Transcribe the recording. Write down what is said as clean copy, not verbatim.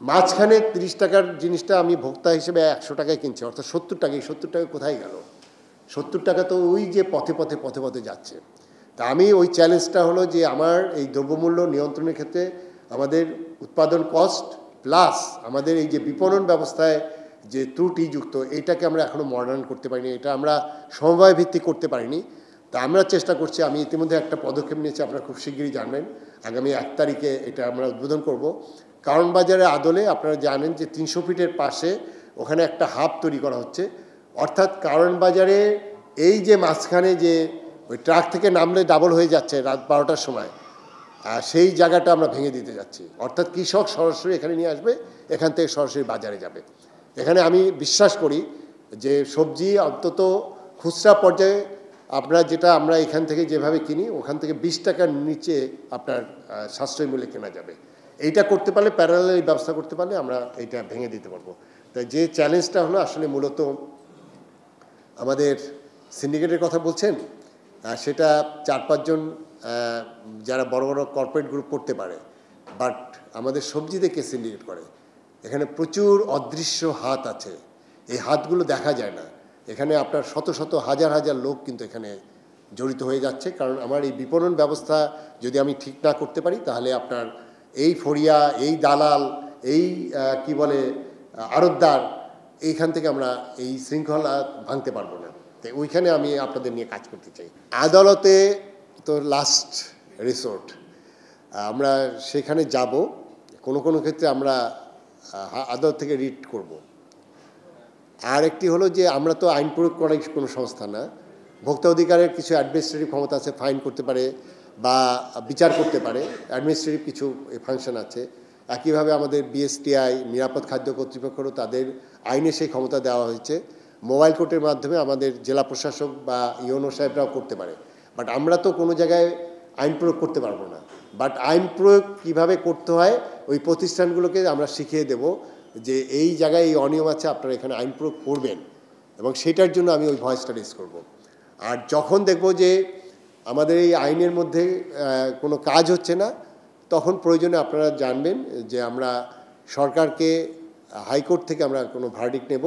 মাঝখানে 30 টাকার জিনিসটা আমি ভোক্তা হিসেবে 100 টাকায় কিনছি, অর্থাৎ 70 টাকা। এই 70 টাকা কোথায় গেল? 70 টাকা তো ওই যে পথে পথে পথে পথে যাচ্ছে। তা আমি ওই চ্যালেঞ্জটা হলো যে আমার এই দ্রব্যমূল্য নিয়ন্ত্রণের ক্ষেত্রে আমাদের উৎপাদন কস্ট প্লাস আমাদের এই যে বিপণন ব্যবস্থায় যে ত্রুটিযুক্ত, এইটাকে আমরা এখনও মডার্ন করতে পারিনি, এটা আমরা সমবায় ভিত্তিক করতে পারিনি। তা আমরা চেষ্টা করছি, আমি ইতিমধ্যে একটা পদক্ষেপ নিয়েছি, আপনারা খুব শিগগিরই জানবেন, আগামী 1 তারিখে এটা আমরা উদ্বোধন করব। কারণ বাজারে আদলে আপনারা জানেন যে 300 ফিটের পাশে ওখানে একটা হাব তৈরি করা হচ্ছে, অর্থাৎ কারণ বাজারে এই যে মাঝখানে যে ওই ট্রাক থেকে নামলে ডাবল হয়ে যাচ্ছে রাত 12টার সময়, সেই জায়গাটা আমরা ভেঙে দিতে যাচ্ছি। অর্থাৎ কৃষক সরাসরি এখানে নিয়ে আসবে, এখান থেকে সরাসরি বাজারে যাবে। এখানে আমি বিশ্বাস করি যে সবজি অন্তত খুচরা পর্যায়ে আপনারা যেটা আমরা এখান থেকে যেভাবে কিনি ওখান থেকে 20 টাকার নিচে আপনার সাশ্রয়ী মূল্যে কেনা যাবে। এইটা করতে পারলে, প্যারালাল ব্যবস্থা করতে পারলে আমরা এইটা ভেঙে দিতে পারবো। তাই যে চ্যালেঞ্জটা হলো আসলে মূলত আমাদের সিন্ডিকেটের কথা বলছেন, সেটা 4-5 জন যারা বড় বড় কর্পোরেট গ্রুপ করতে পারে, বাট আমাদের সবজি দেখে সিন্ডিকেট করে। এখানে প্রচুর অদৃশ্য হাত আছে, এই হাতগুলো দেখা যায় না। এখানে আপনার শত শত হাজার হাজার লোক কিন্তু এখানে জড়িত হয়ে যাচ্ছে, কারণ আমার এই বিপণন ব্যবস্থা যদি আমি ঠিক না করতে পারি তাহলে আপনার এই ফড়িয়া, এই দালাল, এই কি বলে আড়তদার, এইখান থেকে আমরা এই শৃঙ্খলা ভাঙতে পারবো না। তাই ওইখানে আমি আপনাদের নিয়ে কাজ করতে চাই। আদালতে তো লাস্ট রিসোর্ট, আমরা সেখানে যাব। কোনো কোনো ক্ষেত্রে আমরা আদালত থেকে রিট করব। আর একটি হলো যে আমরা তো আইন প্রয়োগ করার কোনো সংস্থা না, ভোক্তা অধিকারের কিছু অ্যাডমিনিস্ট্রেটিভ ক্ষমতা আছে, ফাইন করতে পারে বা বিচার করতে পারে, অ্যাডমিনিস্ট্রেটিভ কিছু ফাংশন আছে। একইভাবে আমাদের বিএসটিআই, নিরাপদ খাদ্য কর্তৃপক্ষেরও তাদের আইনে সেই ক্ষমতা দেওয়া হয়েছে। মোবাইল কোর্টের মাধ্যমে আমাদের জেলা প্রশাসক বা ইউনো সাহেবরাও করতে পারে। বাট আমরা তো কোনো জায়গায় আইন প্রয়োগ করতে পারবো না। বাট আইন প্রয়োগ কীভাবে করতে হয় ওই প্রতিষ্ঠানগুলোকে আমরা শিখিয়ে দেব যে এই জায়গায় এই অনিয়ম আছে, আপনারা এখানে আইন প্রয়োগ করবেন, এবং সেটার জন্য আমি ওই ভয়েসটা রেজ করব। আর যখন দেখব যে আমাদের এই আইনের মধ্যে কোনো কাজ হচ্ছে না, তখন প্রয়োজনে আপনারা জানবেন যে আমরা সরকারকে হাইকোর্ট থেকে আমরা কোনো ভার্ডিক্ট নেব,